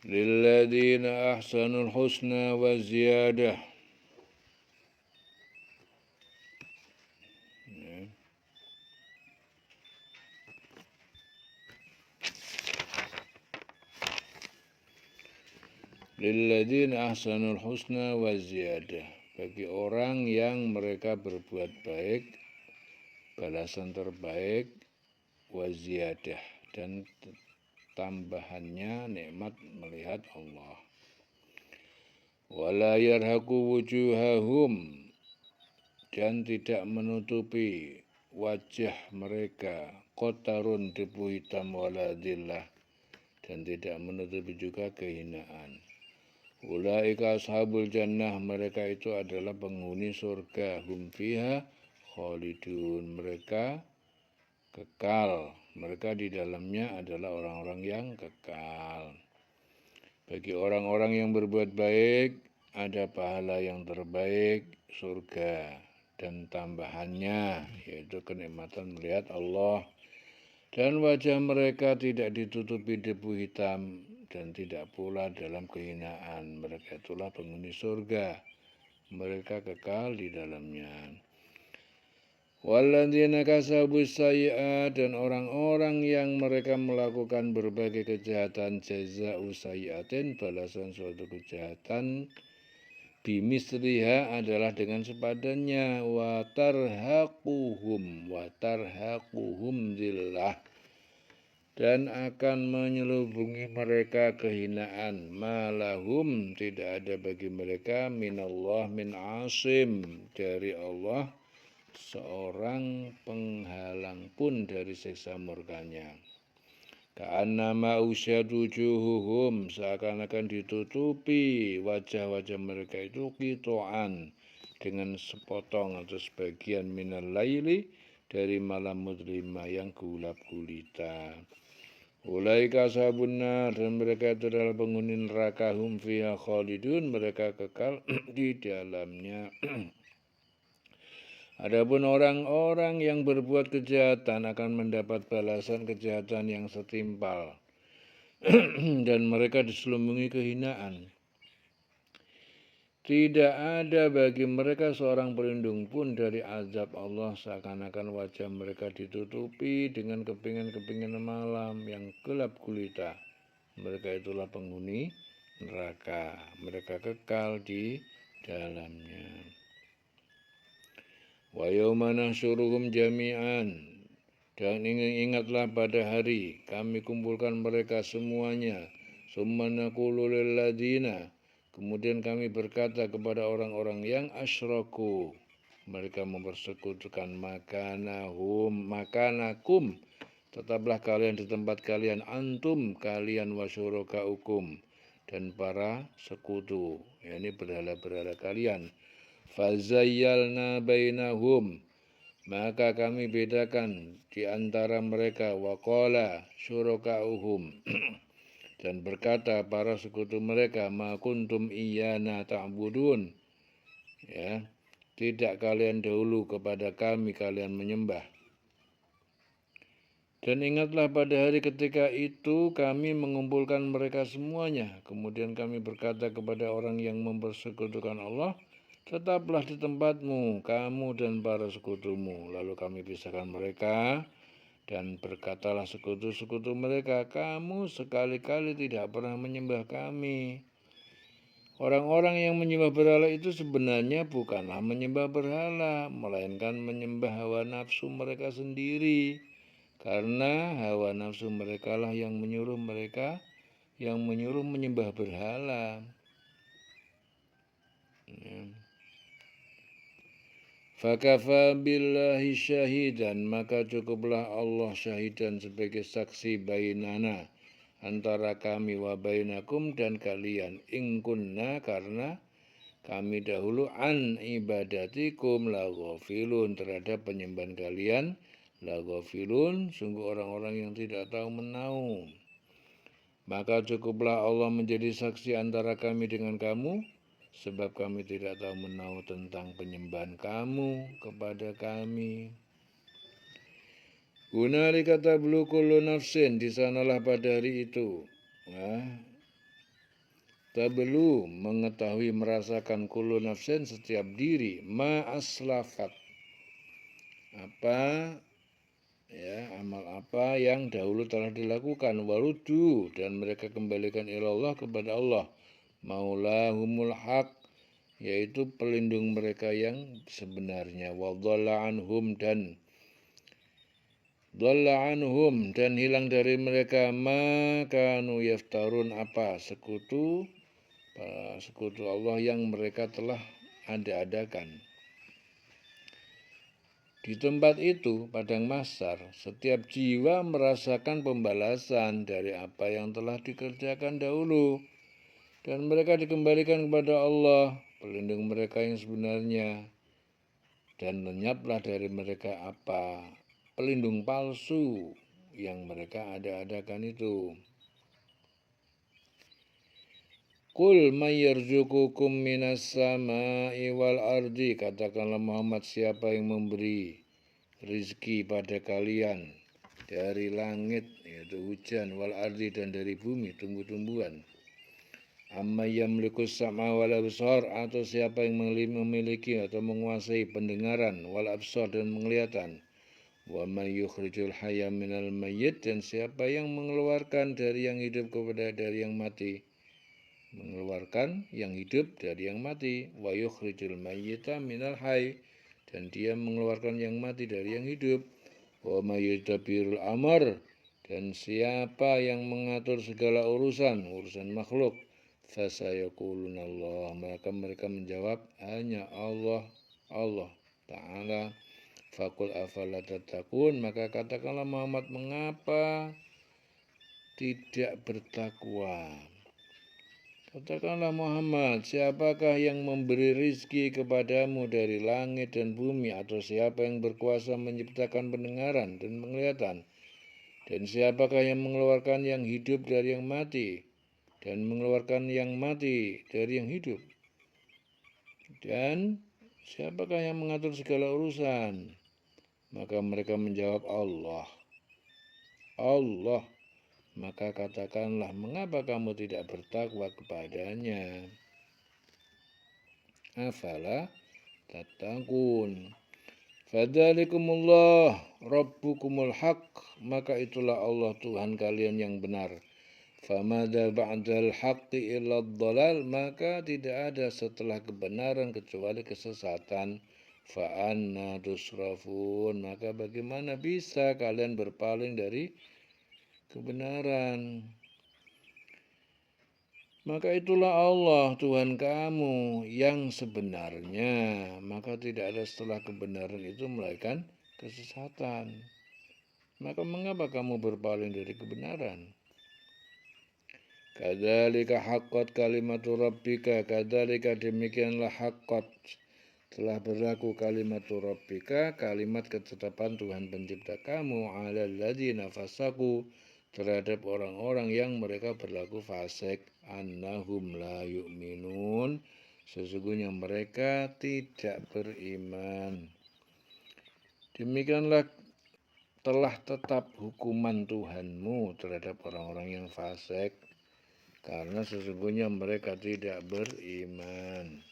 lilladzina ahsanul husna wa ziyadah. Lilladzina ahsanul husna wa ziyadah. Bagi orang yang mereka berbuat baik, balasan terbaik, wa ziyadah, dan tambahannya nikmat melihat Allah. Wala yarhaqu wujuhahum, dan tidak menutupi wajah mereka qatarun, debu hitam, wala dhillah, dan tidak menutupi juga kehinaan. Ulaika ashabul jannah, mereka itu adalah penghuni surga. Hum fiha khalidun, mereka kekal. Mereka di dalamnya adalah orang-orang yang kekal. Bagi orang-orang yang berbuat baik, ada pahala yang terbaik, surga, dan tambahannya, yaitu kenikmatan melihat Allah. Dan wajah mereka tidak ditutupi debu hitam, dan tidak pula dalam kehinaan. Mereka itulah penghuni surga. Mereka kekal di dalamnya. Walladzina kasabus sayyi'at, dan orang-orang yang mereka melakukan berbagai kejahatan, jazaa'u sayyi'atin, balasan suatu kejahatan, bimisliha, adalah dengan sepadannya, watarhaquhum zillah, dan akan menyelubungi mereka kehinaan. Malahum, tidak ada bagi mereka, minallah min asim, dari Allah seorang penghalang pun dari siksa murkanya. Ka'annama usyad wujuhuhum, seakan-akan ditutupi wajah-wajah mereka itu qita'an, dengan sepotong atau sebagian minal laili, dari malam mudlima yang gelap gulita. Ulaika ashabun nar, dan mereka itu adalah penghuni neraka. Hum fiha khalidun, mereka kekal di dalamnya. Adapun orang-orang yang berbuat kejahatan akan mendapat balasan kejahatan yang setimpal, dan mereka diselubungi kehinaan. Tidak ada bagi mereka seorang pelindung pun dari azab Allah, seakan-akan wajah mereka ditutupi dengan kepingan-kepingan malam yang gelap gulita. Mereka itulah penghuni neraka. Mereka kekal di dalamnya. Wa yauma nahsyuruhum jami'an, dan ingatlah pada hari kami kumpulkan mereka semuanya. Summa naqulu lil ladzina, kemudian kami berkata kepada orang-orang yang asyraku, mereka mempersekutukan, makanakum, tetaplah kalian di tempat kalian, antum, kalian, wasyurakaukum, dan para sekutu, yakni berhala-berhala kalian. Fazayyalna bainahum, maka kami bedakan di antara mereka. Waqala syurakauhum, dan berkata para sekutu mereka, ma kuntum iyyana ta'budun, ya, tidak kalian dahulu kepada kami kalian menyembah. Dan ingatlah pada hari ketika itu kami mengumpulkan mereka semuanya. Kemudian kami berkata kepada orang yang mempersekutukan Allah, tetaplah di tempatmu, kamu dan para sekutumu. Lalu kami pisahkan mereka, dan berkatalah sekutu-sekutu mereka, kamu sekali-kali tidak pernah menyembah kami. Orang-orang yang menyembah berhala itu sebenarnya bukanlah menyembah berhala, melainkan menyembah hawa nafsu mereka sendiri. Karena hawa nafsu mereka lah yang menyuruh menyembah berhala. Fakafa billahi syahidan, maka cukuplah Allah syahidan sebagai saksi bainana, antara kami, wa bainakum, dan kalian, in kunna, karena kami dahulu, an ibadatikum laghafilun, terhadap penyembahan kalian, laghafilun, sungguh orang-orang yang tidak tahu menahu. Maka cukuplah Allah menjadi saksi antara kami dengan kamu, sebab kami tidak tahu menahu tentang penyembahan kamu kepada kami. Hunalika tablu kullu nafsin, di sanalah pada hari itu, tabelu mengetahui merasakan kullu nafsin setiap diri ma aslafat apa ya amal apa yang dahulu telah dilakukan warudu dan mereka kembalikan ilallah kepada Allah maulahumul haq yaitu pelindung mereka yang sebenarnya wa dhalla anhum dan hilang dari mereka makanu yaftarun apa sekutu Allah yang mereka telah ada-adakan. Di tempat itu, padang mahsyar, setiap jiwa merasakan pembalasan dari apa yang telah dikerjakan dahulu. Dan mereka dikembalikan kepada Allah, pelindung mereka yang sebenarnya. Dan lenyaplah dari mereka apa pelindung palsu yang mereka ada-adakan itu. Qul may yarzuqukum minas sama'i wal ardi, katakanlah Muhammad, siapa yang memberi rizki pada kalian dari langit yaitu hujan wal ardi dan dari bumi tumbuh-tumbuhan. Amma yamliku sam'a wal absar, atau siapa yang memiliki atau menguasai pendengaran wal absar dan penglihatan. Wa man yukhrijul hayya minal mayyit, dan siapa yang mengeluarkan dari yang hidup kepada dari yang mati. Mengeluarkan yang hidup dari yang mati. Wa yukhrijul mayyita minal hayy, dan dia mengeluarkan yang mati dari yang hidup. Wa may yudabbirul amr, dan siapa yang mengatur segala urusan makhluk. Fasayaquluna Allah, maka mereka menjawab hanya Allah Ta'ala. Fakul afala tattaqun, maka katakanlah Muhammad, mengapa tidak bertakwa? Katakanlah Muhammad, siapakah yang memberi rizki kepadamu dari langit dan bumi, atau siapa yang berkuasa menciptakan pendengaran dan penglihatan, dan siapakah yang mengeluarkan yang hidup dari yang mati, dan mengeluarkan yang mati dari yang hidup, dan siapakah yang mengatur segala urusan? Maka mereka menjawab Allah. Maka katakanlah, mengapa kamu tidak bertakwa kepadanya? Afala tattaqun. Fadzalikumullah rabbukumul haq, maka itulah Allah Tuhan kalian yang benar. Famada ba'dal haqqi illa dhalal, maka tidak ada setelah kebenaran kecuali kesesatan. Fa'anna tusrafun, maka bagaimana bisa kalian berpaling dari kebenaran? Maka itulah Allah Tuhan kamu yang sebenarnya, maka tidak ada setelah kebenaran itu melainkan kesesatan. Maka mengapa kamu berpaling dari kebenaran? Kadzalika haqqat kalimatu rabbika, kadzalika demikianlah haqqat telah berlaku kalimatu rabbika, kalimat ketetapan Tuhan pencipta kamu, alal ladzina fasaku, terhadap orang-orang yang mereka berlaku fasik, annahum la yu'minun, sesungguhnya mereka tidak beriman. Demikianlah telah tetap hukuman Tuhanmu terhadap orang-orang yang fasik, karena sesungguhnya mereka tidak beriman.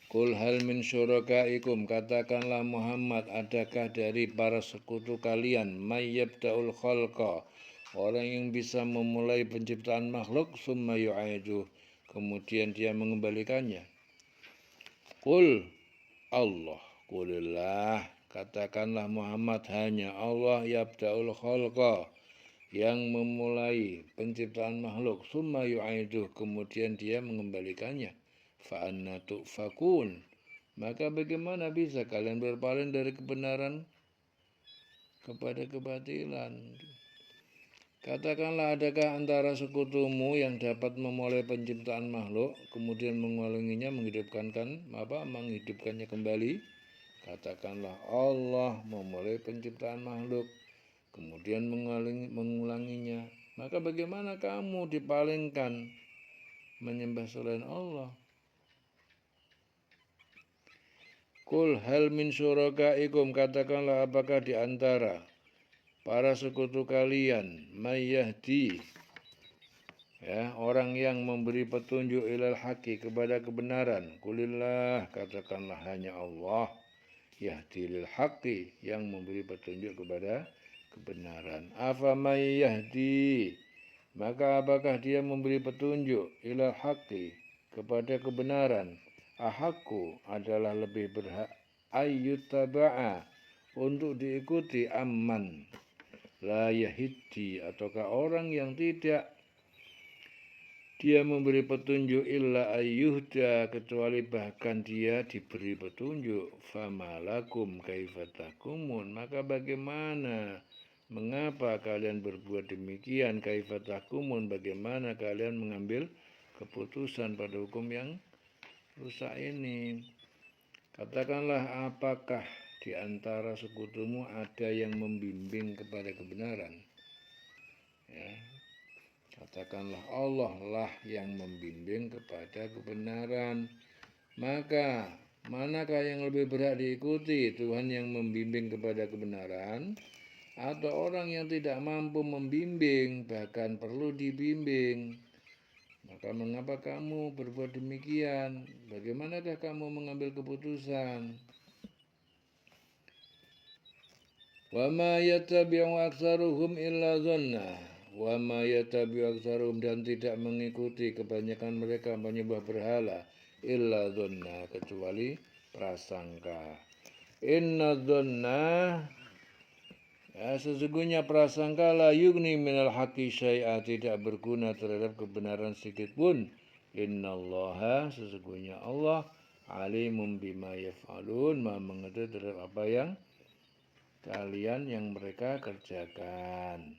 Qul hal min syurakaikum, katakanlah Muhammad, adakah dari para sekutu kalian may yabda'ul khalqa, orang yang bisa memulai penciptaan makhluk, summa yu'iduh, kemudian dia mengembalikannya. Qul Allah, qulillah, katakanlah Muhammad, hanya Allah yabda'ul khalqa, yang memulai penciptaan makhluk, summa yu'iduh, kemudian dia mengembalikannya. Fa'anna tu'fakun, maka bagaimana bisa kalian berpaling dari kebenaran kepada kebatilan? Katakanlah, adakah antara sekutumu yang dapat memulai penciptaan makhluk, kemudian mengulanginya, menghidupkannya kembali? Katakanlah, Allah memulai penciptaan makhluk, kemudian mengulanginya. Maka bagaimana kamu dipalingkan menyembah selain Allah? Qul hal min syurakaikum, katakanlah, apakah di antara para sekutu kalian may yahdi, Ya, orang yang memberi petunjuk ilal haqi kepada kebenaran. Qulillah, katakanlah hanya Allah. Yahdi lil haqi, yang memberi petunjuk kepada kebenaran. Afamay yahdi, maka apakah dia memberi petunjuk ilal haqi kepada kebenaran. Ahakku adalah lebih berhak ayyutaba'a, untuk diikuti, aman la yahiddi, ataukah orang yang tidak dia memberi petunjuk illa ayyuhda, kecuali bahkan dia diberi petunjuk. Famalakum kaifatakumun, maka bagaimana, mengapa kalian berbuat demikian? Kaifatakumun, bagaimana kalian mengambil keputusan pada hukum yang rusak ini? Katakanlah, apakah di antara sekutumu ada yang membimbing kepada kebenaran? Ya, katakanlah Allah lah yang membimbing kepada kebenaran. Maka manakah yang lebih berhak diikuti, Tuhan yang membimbing kepada kebenaran atau orang yang tidak mampu membimbing, bahkan perlu dibimbing? Maka mengapa kamu berbuat demikian? Bagaimanakah kamu mengambil keputusan? Wa ma yattabi'u aktsaruhum illa dhanna. Wa ma yattabi'u aktsaruhum, dan tidak mengikuti kebanyakan mereka menyembah berhala, illa dhanna, kecuali prasangka. Inna dhanna, ya, sesungguhnya prasangka la yugni minal haqqi syai'a, tidak berguna terhadap kebenaran sedikit pun. Innallaha, sesungguhnya Allah, alimun bima yaf'alun, maha mengetahui terhadap apa yang kalian yang mereka kerjakan.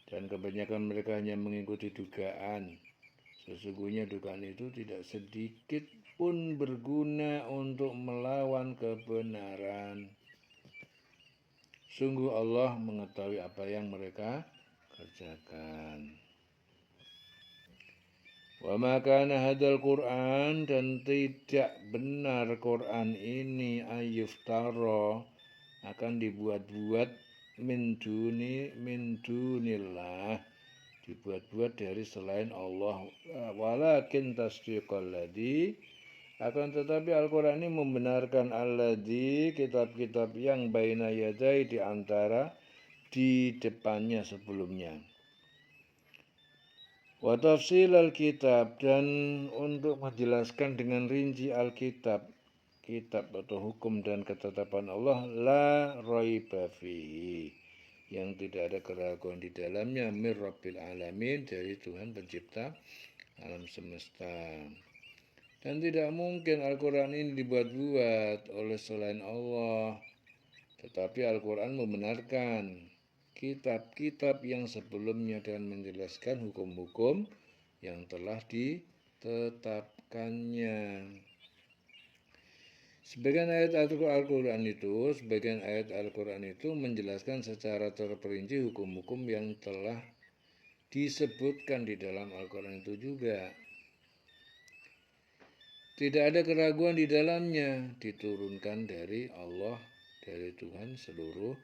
Dan kebanyakan mereka hanya mengikuti dugaan. Sesungguhnya dugaan itu tidak sedikit pun berguna untuk melawan kebenaran. Sungguh Allah mengetahui apa yang mereka kerjakan. Wa ma kana hadzal Qur'an, dan tidak benar Quran ini, ayyuftara, akan dibuat-buat, min dunillah, dibuat-buat dari selain Allah. Walakin tasdiqal ladzi, akan tetapi Al-Quran ini membenarkan alladzi, kitab-kitab yang baina yadai, di antara di depannya sebelumnya. Wa tafsil al-kitab, dan untuk menjelaskan dengan rinci Alkitab, kitab atau hukum dan ketetapan Allah, la raiba fihi, yang tidak ada keraguan di dalamnya, mir rabbil alamin, dari Tuhan pencipta alam semesta. Dan tidak mungkin Al-Quran ini dibuat-buat oleh selain Allah. Tetapi Al-Quran membenarkan kitab-kitab yang sebelumnya dan menjelaskan hukum-hukum yang telah ditetapkannya. Sebagian ayat Al-Quran itu menjelaskan secara terperinci hukum-hukum yang telah disebutkan di dalam Al-Quran itu juga. Tidak ada keraguan di dalamnya, diturunkan dari Allah, dari Tuhan seluruh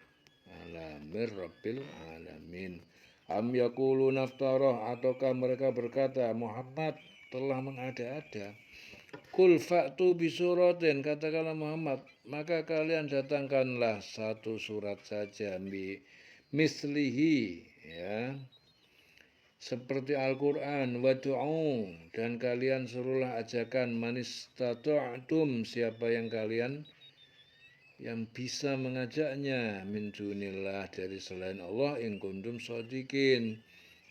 alamir rabbil alamin. Am yaquluna naftarah, ataukah mereka berkata Muhammad telah mengada-ada. Kul fa'tu bisuratin, katakanlah Muhammad, maka kalian datangkanlah satu surat saja, mislihi, ya, seperti Al-Quran, wadu'u, dan kalian suruhlah ajakan, manistata'tum, siapa yang kalian yang bisa mengajaknya, min dunillah, dari selain Allah, in kuntum shodiqin,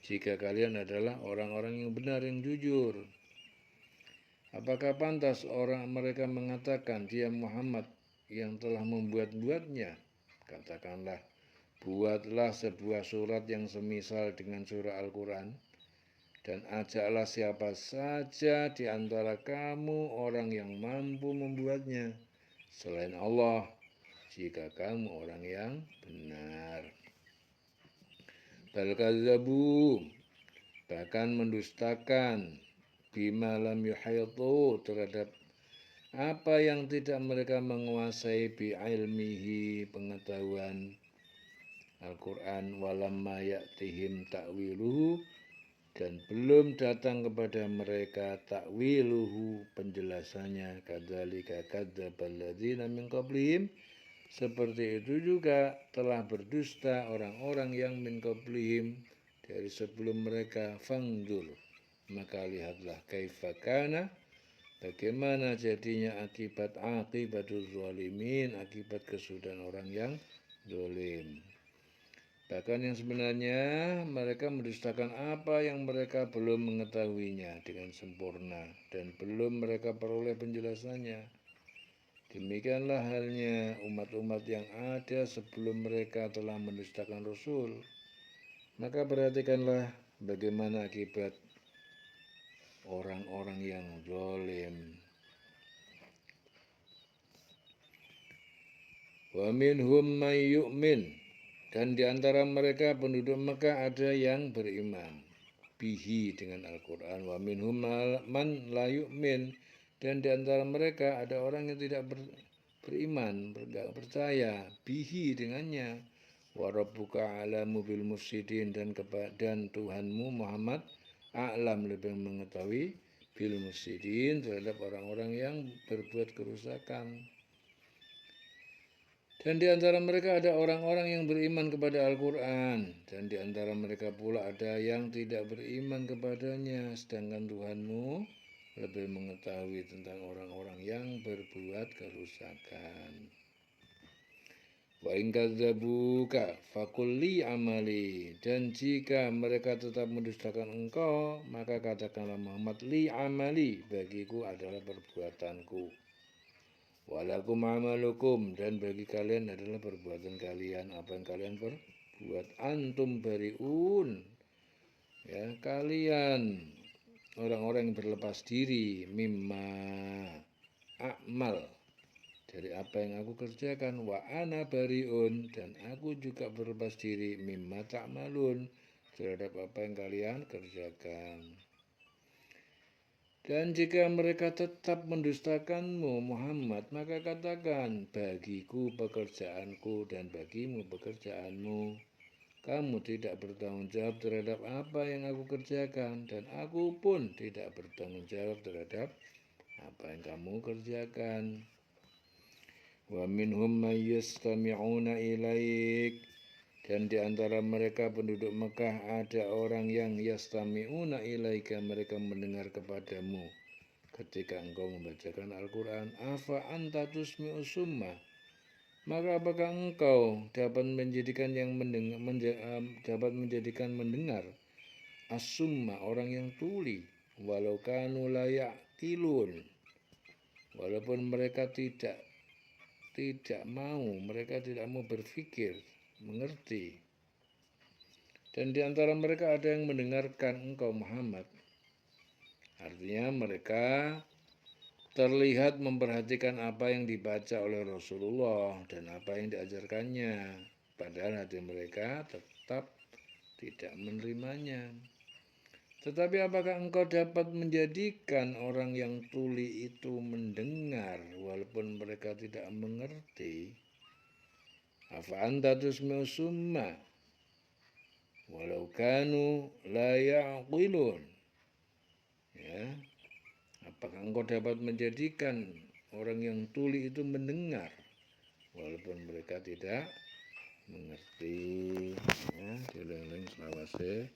jika kalian adalah orang-orang yang benar, yang jujur. Apakah pantas orang mereka mengatakan dia Muhammad yang telah membuat-buatnya? Katakanlah, buatlah sebuah surat yang semisal dengan surah Al-Quran, dan ajaklah siapa saja di antara kamu orang yang mampu membuatnya selain Allah, jika kamu orang yang benar. Bal kadzabu, bahkan mendustakan, bima lam yuhaitu, terhadap apa yang tidak mereka menguasai, bi ilmihi, pengetahuan Al-Quran, walamma ya'tihim ta'wiluhu, dan belum datang kepada mereka takwiluhu, penjelasannya, kadzalika kadzdzabal ladzina min qablihim, seperti itu juga telah berdusta orang-orang yang min qablihim, dari sebelum mereka. Fangdur, maka lihatlah, kaifa kana, bagaimana jadinya akibat zalimin, akibat kesudahan orang yang zalim. Bahkan yang sebenarnya mereka mendustakan apa yang mereka belum mengetahuinya dengan sempurna dan belum mereka peroleh penjelasannya. Demikianlah halnya umat-umat yang ada sebelum mereka telah mendustakan Rasul. Maka perhatikanlah bagaimana akibat orang-orang yang zalim. Wa minhum may yu'min, dan di antara mereka penduduk Mekah ada yang beriman bihi, dengan Al-Quran. Wa minhum man la yu'min, dan di antara mereka ada orang yang tidak beriman, tidak percaya bihi, dengannya. Wa rabbuka a'lamu bil mufsidin, dan Tuhanmu Muhammad a'lam, lebih mengetahui bil mufsidin, terhadap orang-orang yang berbuat kerusakan. Dan di antara mereka ada orang-orang yang beriman kepada Al-Quran, dan di antara mereka pula ada yang tidak beriman kepadanya, sedangkan Tuhanmu lebih mengetahui tentang orang-orang yang berbuat kerusakan. Wa in kadzabuka faqul li amali, dan jika mereka tetap mendustakan engkau, maka katakanlah Muhammad, li amali, bagiku adalah perbuatanku. Walakum amalukum, dan bagi kalian adalah perbuatan kalian, apa yang kalian perbuat. Antum bariun, ya, kalian orang-orang yang berlepas diri, mimma a'mal, dari apa yang aku kerjakan. Wa ana bariun, dan aku juga berlepas diri, mimma ta'malun, terhadap apa yang kalian kerjakan. Dan jika mereka tetap mendustakanmu Muhammad, maka katakan, bagiku pekerjaanku dan bagimu pekerjaanmu. Kamu tidak bertanggung jawab terhadap apa yang aku kerjakan, dan aku pun tidak bertanggung jawab terhadap apa yang kamu kerjakan. Wa minhum may yastami'una ilaik, dan di antara mereka penduduk Mekah ada orang yang yastami'una ilaika, mereka mendengar kepadamu ketika engkau membacakan Al-Quran. Afa anta tusmi'u summa, maka apakah engkau dapat menjadikan mendengar as-summa, orang yang tuli, walau kanu la ya'qilun, walaupun mereka tidak mau, mereka tidak mau berpikir, mengerti. Dan di antara mereka ada yang mendengarkan engkau Muhammad. Artinya mereka terlihat memperhatikan apa yang dibaca oleh Rasulullah dan apa yang diajarkannya, padahal hati mereka tetap tidak menerimanya. Tetapi apakah engkau dapat menjadikan orang yang tuli itu mendengar walaupun mereka tidak mengerti? Afa anta tusmi'u summa walau kanu la ya'qilun, ya, apakah engkau dapat menjadikan orang yang tuli itu mendengar walaupun mereka tidak mengerti? Ya, diulang-ulang selawase.